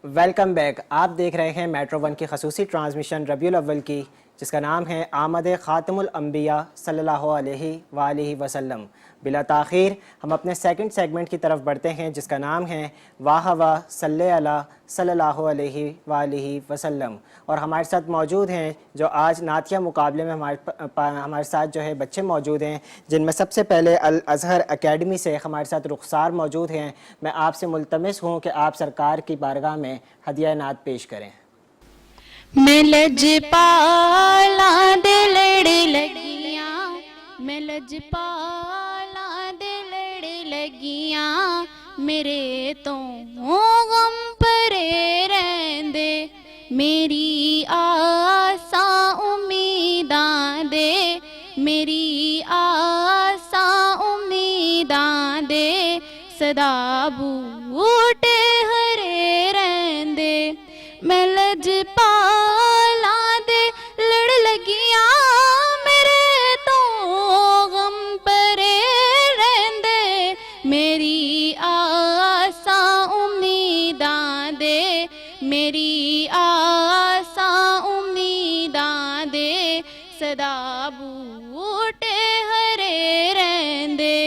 Welcome back. آپ دیکھ رہے ہیں میٹرو ون کی خصوصی ٹرانسمیشن ربیع الاول کی، جس کا نام ہے آمد خاتم الانبیاء صلی اللہ علیہ وآلہ وسلم. بلا تاخیر ہم اپنے سیکنڈ سیگمنٹ کی طرف بڑھتے ہیں، جس کا نام ہے واہ واہ صلی اللہ صلی اللہ علیہ وآلہ وسلم. اور ہمارے ساتھ موجود ہیں جو آج نعتیہ مقابلے میں ہمارے ساتھ جو ہے بچے موجود ہیں، جن میں سب سے پہلے الازہر اکیڈمی سے ہمارے ساتھ رخسار موجود ہیں. میں آپ سے ملتمس ہوں کہ آپ سرکار کی بارگاہ میں ہدیہ نعت پیش کریں. میں لجپالا دے لڑ لگیاں، میں لجپالا دے لڑ لگیاں، میرے تو غم پرے رہندے، میری آساں امیداں دے، میری آساں امیداں دے، صدا بوٹے ہرے رہندے. میں لجپالا دے لڑ لگیاں، میرے تو غم پرے رہندے، میری آساں امیداں دے، میری آساں امیداں دے، صدا بوٹے ہرے رہندے.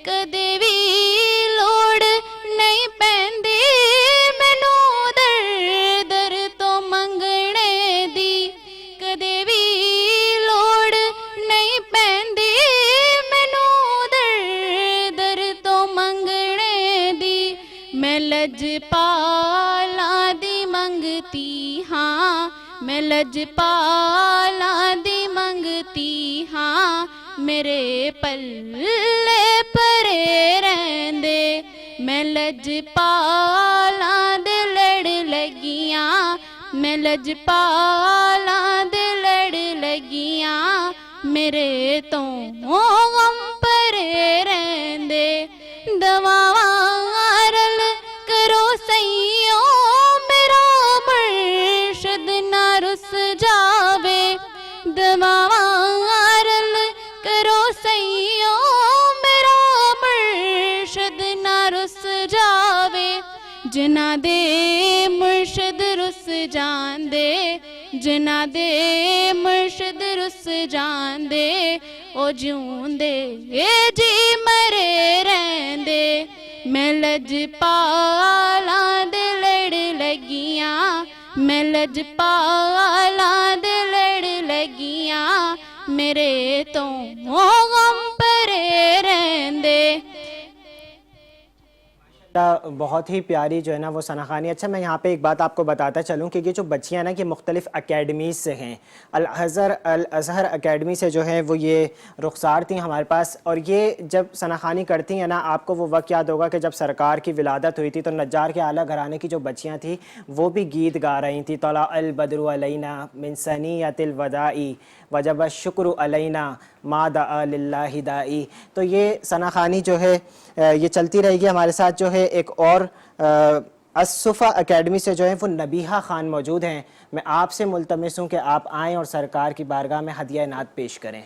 کدے وی لوڑ نہیں پیندی مینوں در در تو منگنے دی، کدے وی لوڑ نہیں پیندی مینوں در در تو منگنے دی. میں لجپالا دی منگتی ہاں، میں لجپالا دی منگتی ہاں، میرے پلے پرے رہندے. میں لجپالا دے لڑ لگیاں، میں لجپالا دے لڑ لگیاں، میرے تو غم پرے رہندے. دواواں رل کرو سیوں، میرا مرشد نہ رس جاوے. دواواں رل کرو سیوں، میرا مرشد نہ رس جاوے. جنہ دے مرشد رس جان دے، جنہ دے مرشد رس جان دے، او جیوندے جی مرے رہندے. میں لجپالا دے لڑ لگیاں، میں لجپالا دے لڑ لگیاں، میرے تو غم پرے رہندے. بہت ہی پیاری جو ہے نا وہ ثناخوانی. اچھا میں یہاں پہ ایک بات آپ کو بتاتا چلوں کہ یہ جو بچیاں نا کہ مختلف اکیڈمیز سے ہیں. الازہر اکیڈمی سے جو ہے وہ یہ رخسار تھیں ہمارے پاس، اور یہ جب ثناخوانی کرتی ہیں نا، آپ کو وہ وقت یاد ہوگا کہ جب سرکار کی ولادت ہوئی تھی تو نجار کے اعلیٰ گھرانے کی جو بچیاں تھیں وہ بھی گیت گا رہی تھیں. طلع البدر علینا من ثنیۃ الوداع وجب الشکر علینا ما دعا للہ داعی. تو یہ ثناخوانی جو ہے یہ چلتی رہے گی ہمارے ساتھ. جو ہے ایک اور الصفا اکیڈمی سے جو ہے وہ نبیہہ خان موجود ہیں. میں آپ سے ملتمس ہوں کہ آپ آئیں اور سرکار کی بارگاہ میں ہدیہ نعت پیش کریں.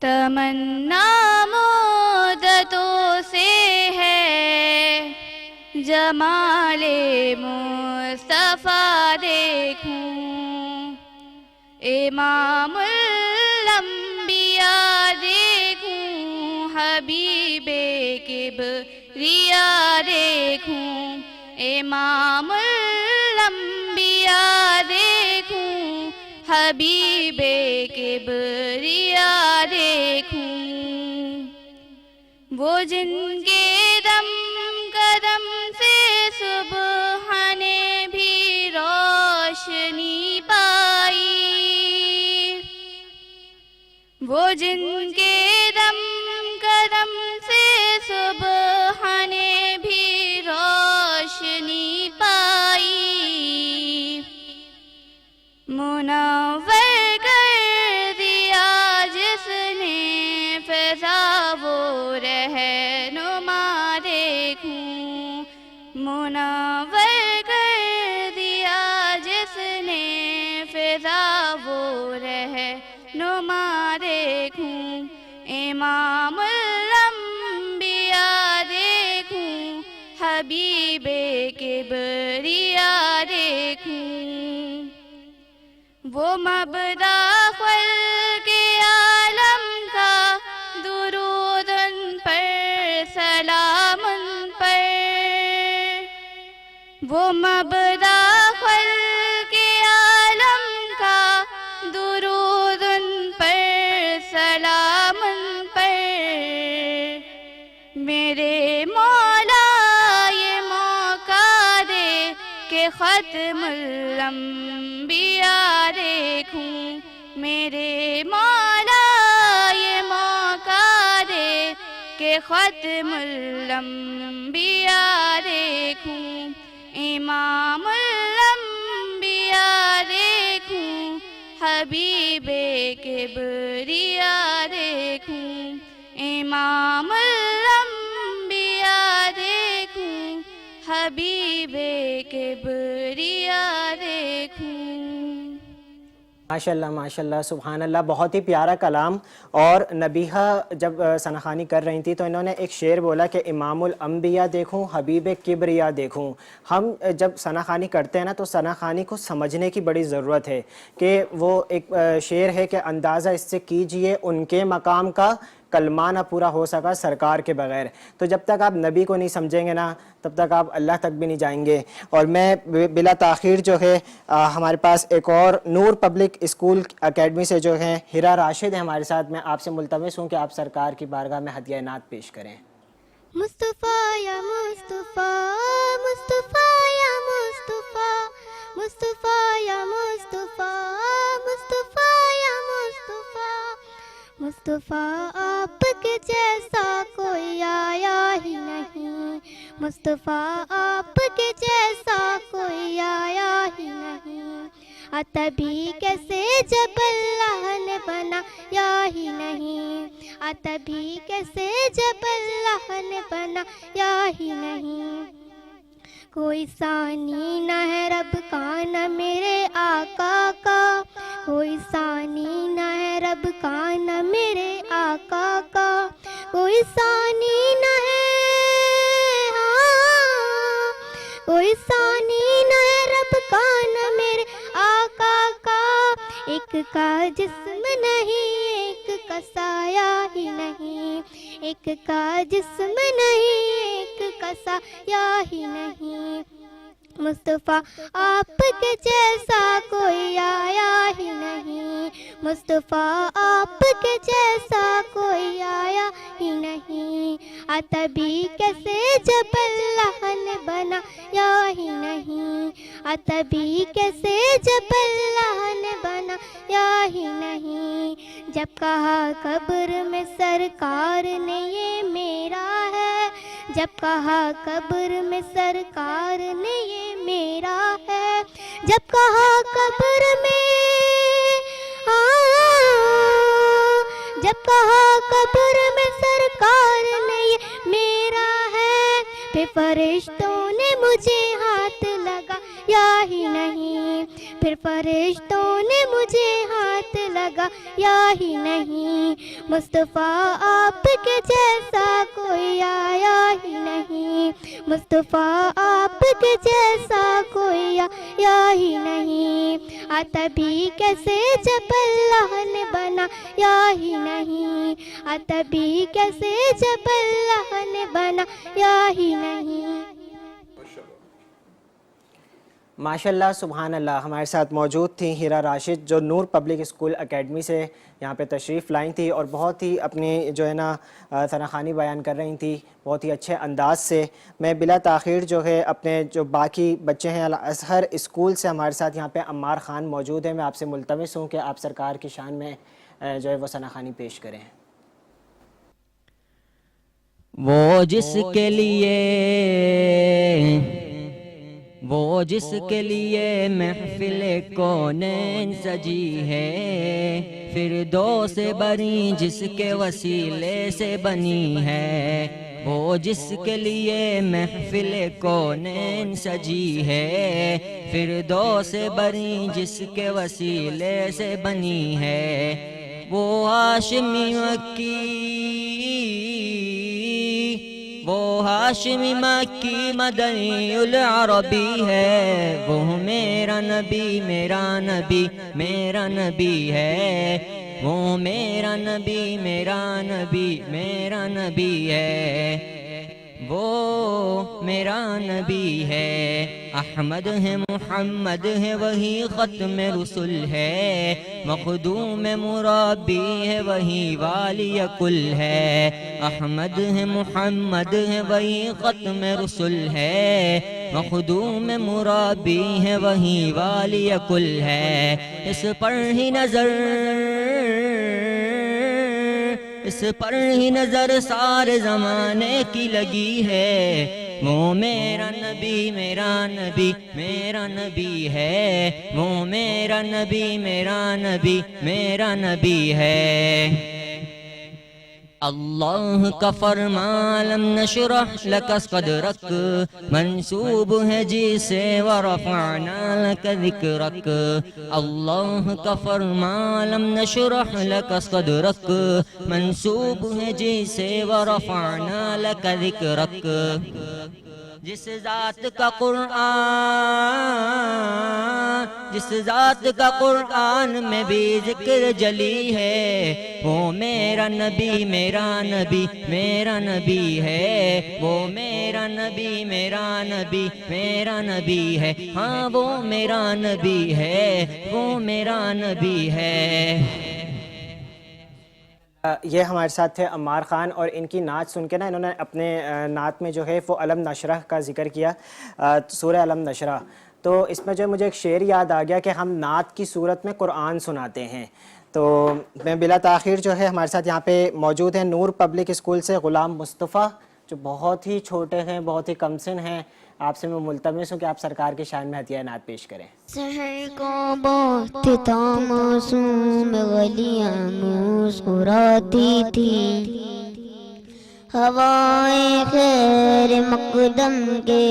تمنا مدتوں سے ہے جمال مصطفیٰ دیکھوں، امام الانبیاء دیکھوں، حبیب کبریا دیکھوں، امام الانبیاء دیکھوں، حبیب کبریا دیکھوں. وہ جن کے دم قدم سے صبح نے بھی روشنی پائی، وہ جن کے دم قدم سے صبح نے بھی روشنی پائی. منور کر دیا جس نے فضا وہ رہنما دیکھوں، منور کر دیا جس نے فضا وہ رہنما دیکھوں، امام الانبیاء حبیب کبریا دیکھوں وہ مبدا خلق عالم کا درود ان پر سلام ان پر وہ مبدا خلق عالم کا درود ان پر سلام ان پر میرے مولا یہ موقع دے کہ ختم الانبیاء دیکھوں میرے مولا یہ موقع دے کہ ختم الانبیاء دیکھوں امام الانبیاء دیکھوں حبیب کبریا دیکھوں امام الانبیاء دیکھوں حبیب کبریا دیکھوں ماشاءاللہ ماشاءاللہ سبحان اللہ، بہت ہی پیارا کلام. اور نبیہا جب ثناخوانی کر رہی تھی تو انہوں نے ایک شعر بولا کہ امام الانبیاء دیکھوں حبیب کبریا دیکھوں. ہم جب ثناخوانی کرتے ہیں نا تو ثناخوانی کو سمجھنے کی بڑی ضرورت ہے کہ وہ ایک شعر ہے کہ اندازہ اس سے کیجئے ان کے مقام کا، کلمہ نہ پورا ہو سکا سرکار کے بغیر. تو جب تک آپ نبی کو نہیں سمجھیں گے نا تب تک آپ اللہ تک بھی نہیں جائیں گے. اور میں بلا تاخیر جو ہے ہمارے پاس ایک اور نور پبلک اسکول اکیڈمی سے جو ہے ہیرا راشد ہے ہمارے ساتھ. میں آپ سے ملتمس ہوں کہ آپ سرکار کی بارگاہ میں ہدیہ نعت پیش کریں. مصطفیٰ یا مصطفیٰ مصطفیٰ یا مصطفیٰ مصطفیٰ یا مصطفیٰ مصطفیٰ یا مصطفیٰ مصطفیٰ آپ کے جیسا کوئی آیا ہی نہیں مصطفیٰ آپ کے جیسا کوئی آیا ہی نہیں تبھی کیسے جب اللہ نے بنایا ہی نہیں تبھی کیسے جب اللہ نے بنایا ہی نہیں کوئی ثانی نہ ہے رب کا نہ میرے آقا کا کوئی ثانی نہ ہے رب کا نہ میرے آقا کا کوئی ثانی نہ ہے کوئی ثانی نہ ہے رب کا نہ میرے آقا کا ایک کا جسم نہیں ایک کا سایہ ہی نہیں ایک کا جسم نہیں ایک کا سایہ ہی نہیں مصطفیٰ آپ کے جیسا کوئی آیا ہی نہیں مصطفیٰ آپ کے جیسا کوئی آیا ہی نہیں تبھی کیسے جب اللہ نے بنایا ہی نہیں تبھی کیسے جب اللہ نے بنایا ہی نہیں جب کہا قبر میں سرکار نے یہ میرا ہے جب کہا قبر میں سرکار نے یہ میرا ہے جب کہا قبر میں جب کہا قبر میں سرکار نے یہ میرا ہے پھر فرشتوں نے مجھے ہاتھ لگایا ہی نہیں پھر فرشتوں نے مجھے ہاتھ لگایا ہی نہیں مصطفیٰ آپ کے جیسا کوئی آیا ہی نہیں مصطفیٰ آپ کے جیسا کوئی آیا ہی نہیں تبھی کیسے جب اللہ نے بنایا ہی نہیں تبھی کیسے جب اللہ نے بنایا ہی نہیں ماشاءاللہ سبحان اللہ. ہمارے ساتھ موجود تھیں ہیرا راشد جو نور پبلک اسکول اکیڈمی سے یہاں پہ تشریف لائیں تھی اور بہت ہی اپنی جو ہے نا ثناخوانی بیان کر رہی تھی بہت ہی اچھے انداز سے. میں بلا تاخیر جو ہے اپنے جو باقی بچے ہیں الازہر اسکول سے ہمارے ساتھ یہاں پہ عمار خان موجود ہیں. میں آپ سے ملتمس ہوں کہ آپ سرکار کی شان میں جو ہے وہ ثناخوانی پیش کریں. وہ جس کے لیے محفل کونین سجی ہے فردوس بری جس کے وسیلے سے بنی ہے وہ جس کے لیے محفل کونین سجی ہے فردوس بری جس کے وسیلے سے بنی ہے وہ ہاشمی مکی وہ ہاشمی مکی مدنی العربی ہے، وہ میرا نبی میرا نبی میرا نبی ہے، وہ میرا نبی میرا نبی میرا نبی ہے، وہ میرا نبی ہے۔ احمد ہے محمد ہے وہی ختم رسل ہے، مخدوم مرابی ہے وہی والی کل ہے۔ احمد ہے محمد ہے وہی ختم رسل ہے، مخدوم مرابی ہے وہی والی کل ہے۔ اس پر ہی نظر، اس پر ہی نظر سارے زمانے کی لگی ہے، وہ میرا نبی میرا نبی میرا نبی ہے، وہ میرا نبی میرا نبی میرا نبی ہے۔ اللہ کا فرمان لم نشرح لک صدرک، منسوب ہے جسے ورفعنا لک ذکرک۔ اللہ کا فرمان لم نشرح لک صدرک، منسوب ہے جسے ورفعنا لک ذکرک۔ جس ذات کا قرآن، جس ذات کا قرآن میں بھی ذکر جلی ہے، وہ میرا نبی میرا نبی میرا نبی ہے، وہ میرا نبی میرا نبی میرا نبی ہے، ہاں وہ میرا نبی ہے، وہ میرا نبی ہے۔ یہ ہمارے ساتھ تھے عمار خان، اور ان کی نعت سن کے نا انہوں نے اپنے نعت میں جو ہے وہ علم نشرح کا ذکر کیا، سورہ علم نشرح۔ تو اس میں جو مجھے ایک شعر یاد آ گیا کہ ہم نعت کی صورت میں قرآن سناتے ہیں۔ تو میں بلا تاخیر جو ہے ہمارے ساتھ یہاں پہ موجود ہیں نور پبلک اسکول سے غلام مصطفیٰ، جو بہت ہی چھوٹے ہیں، بہت ہی کم سن ہیں۔ آپ سے میں ملتمس ہوں کہ آپ سرکار کی شان میں ہدیہ نعت پیش کریں۔ سحر کو بہت تھا معصوم، گلیاں مسکراتی تھی، ہوائیں خیر مقدم کے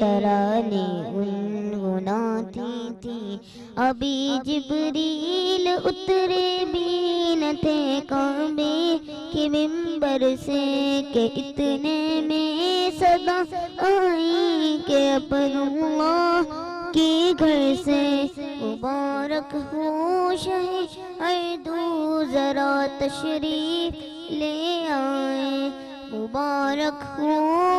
ترانے گنگناتی تھی۔ ابھی جبریل اترے بھی نہ تھے کعبے کے ممبر سے کہ اتنے میں صدا آئی کہ اپن اللہ کے گھر سے مبارک ہو شہ دو ذرا تشریف لے آئے، مبارک ہو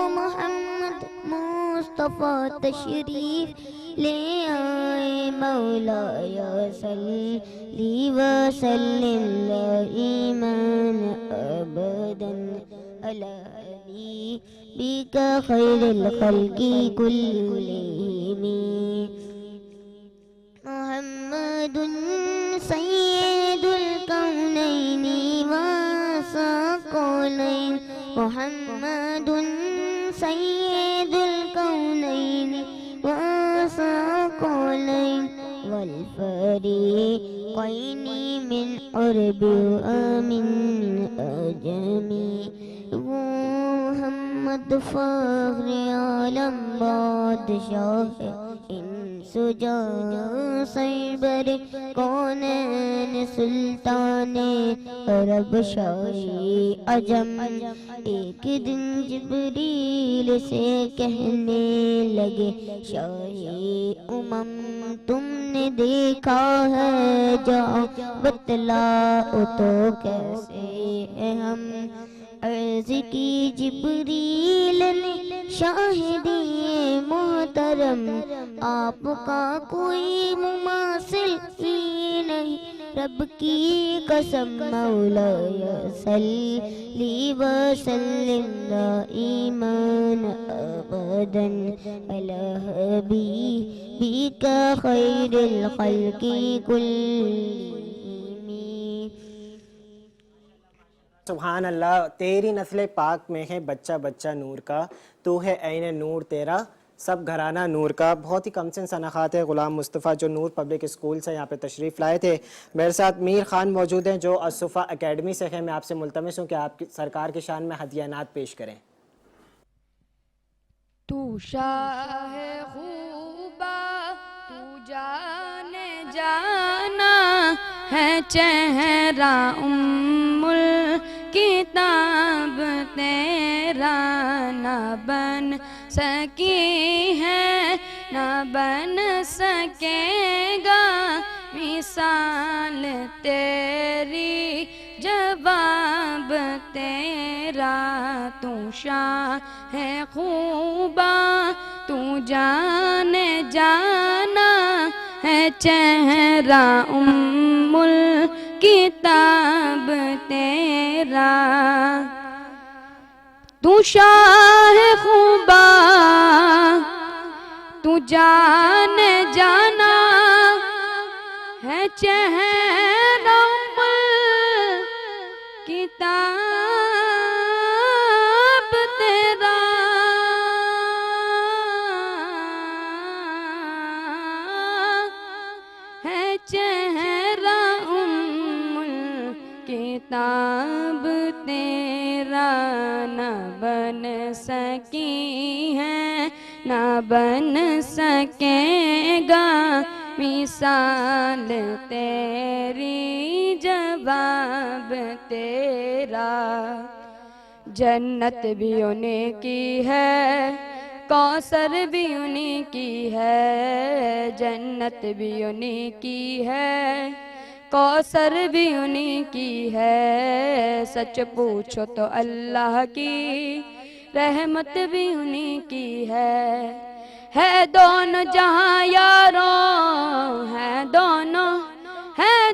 محمد مصطفیٰ تشریف لے آئے، مولایا صلی وسلم دائما ابدا علی حبیبک خیر الخلق کلہم۔ محمد سید الکونین والثقلین، محمد سید الکونین والثقلین والفریقین من عرب ومن عجم۔ وہ محمد فخر عالم بادشاہ انس و جاں، سربر کونین سلطان عرب شاہی عجم۔ ایک دن جبریل سے کہنے لگے شاہی تم نے دیکھا ہے جہاں، بتلاؤ تو کیسے ہے ہم۔ عرض کی جبریل نے شاہدی محترم، آپ کا کوئی مماثل ہی نہیں، رب کی قسم مولایا صلی وسلم دائما ابدا علی حبیبک خیر الخلق کلہم۔ سبحان اللہ، تیری نسل پاک میں ہے بچہ بچہ نور کا، تو ہے عین نور تیرا سب گھرانہ نور کا۔ بہت ہی کم سن سنخات ہے غلام مصطفیٰ، جو نور پبلک اسکول سے یہاں پہ تشریف لائے تھے۔ میرے ساتھ میر خان موجود ہیں جو الصفا اکیڈمی سے ہیں۔ میں آپ سے ملتمس ہوں کہ آپ سرکار کی شان میں ہدیہ نعت پیش کریں۔ تو شاہ خوبا تو جانے جانا ہے، چہرہ ام الکتاب تیرا تیرا نہ بن سکی ہے نہ بن سکے گا مثال تیری جواب تیرا تو شاہ ہے خوباں تو جان جانا ہے چہرہ ام الکتاب تیرا تو شاہ خوباں تو جان جانا ہے چہرہ ام الکتاب تیرا ہے چہرہ ام الکتاب تیرا نہ بن سکی ہے نہ بن سکے گا مثال تیری جواب تیرا جنت بھی انہیں کی ہے کوثر بھی انہیں کی ہے جنت بھی انہیں کی ہے کوثر بھی انہیں کی ہے سچ پوچھو تو اللہ کی رحمت بھی انہیں کی ہے دونوں جہاں یاروں ہے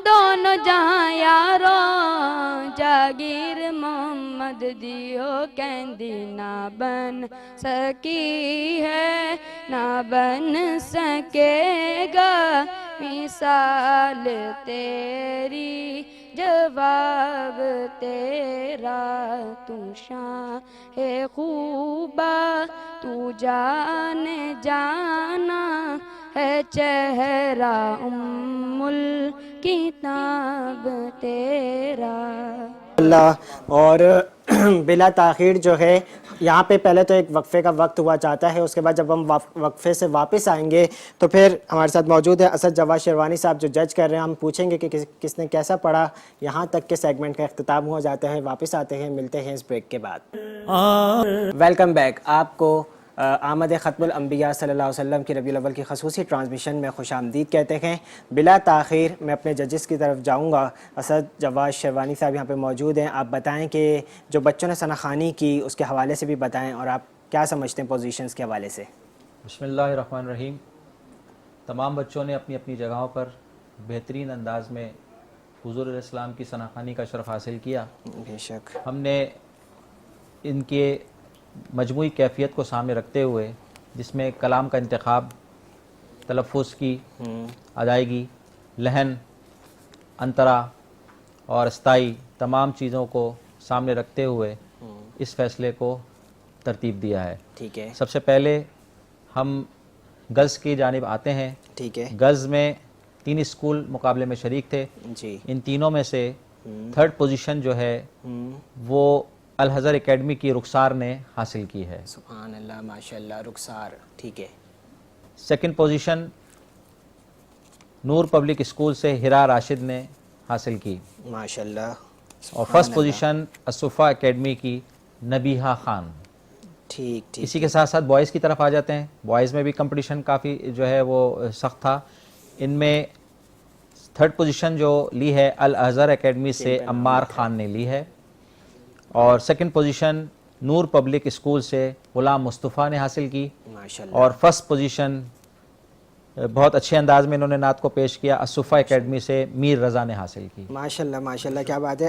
دونوں جہاں یاروں جاگیر محمد دیو کہندی نہ بن سکی ہے نہ بن سکے گا مثال تیری جواب تیرا تو شاہ ہے خوبا تو جان جانا ہے چہرہ ام الکتاب تیرا اللہ. اور بلا تاخیر جو ہے یہاں پہ پہلے تو ایک وقفے کا وقت ہوا چاہتا ہے, اس کے بعد جب ہم وقفے سے واپس آئیں گے تو پھر ہمارے ساتھ موجود ہے اسد جواد شیروانی صاحب جو جج کر رہے ہیں. ہم پوچھیں گے کہ کس نے کیسا پڑھا. یہاں تک کہ سیگمنٹ کا اختتام ہو جاتا ہے. واپس آتے ہیں, ملتے ہیں اس بریک کے بعد. Welcome back. آپ کو آمد ختم الانبیاء صلی اللہ علیہ وسلم کی ربیع الاول کی خصوصی ٹرانسمیشن میں خوش آمدید کہتے ہیں. بلا تاخیر میں اپنے ججز کی طرف جاؤں گا. اسد جواد شیروانی صاحب یہاں پہ موجود ہیں. آپ بتائیں کہ جو بچوں نے ثنا خوانی کی اس کے حوالے سے بھی بتائیں, اور آپ کیا سمجھتے ہیں پوزیشنز کے حوالے سے. بسم اللہ الرحمن الرحیم. تمام بچوں نے اپنی اپنی جگہوں پر بہترین انداز میں حضور علیہ السلام کی ثنا خوانی کا شرف حاصل کیا. بے شک. ہم نے ان کے مجموعی کیفیت کو سامنے رکھتے ہوئے, جس میں کلام کا انتخاب, تلفظ کی ادائیگی, لحن, انترا اور استائی, تمام چیزوں کو سامنے رکھتے ہوئے اس فیصلے کو ترتیب دیا ہے. ٹھیک ہے. سب سے پہلے ہم گرلز کی جانب آتے ہیں. ٹھیک ہے. گرلز میں 3 اسکول مقابلے میں شریک تھے. جی. ان تینوں میں سے 3rd پوزیشن جو ہے وہ الحضر اکیڈمی کی رخسار نے حاصل کی ہے. سبحان اللہ, ماشاءاللہ. رخسار. ٹھیک ہے. 2nd پوزیشن نور پبلک اسکول سے ہیرا راشد نے حاصل کی. ماشاءاللہ. اور 1st پوزیشن الصفا اکیڈمی کی نبیہہ خان. ٹھیک ٹھیک. اسی کے ساتھ ساتھ بوائز کی طرف آ جاتے ہیں. بوائز میں بھی کمپٹیشن کافی جو ہے وہ سخت تھا. ان میں 3rd پوزیشن جو لی ہے الازہر اکیڈمی سے عمار خان نے لی ہے, اور 2nd پوزیشن نور پبلک اسکول سے غلام مصطفیٰ نے حاصل کی. ماشاءاللہ. اور 1st پوزیشن بہت اچھے انداز میں انہوں نے نعت کو پیش کیا, الصفا اکیڈمی سے میر رضا نے حاصل کی. ماشاءاللہ ماشاءاللہ, کیا بات ہے.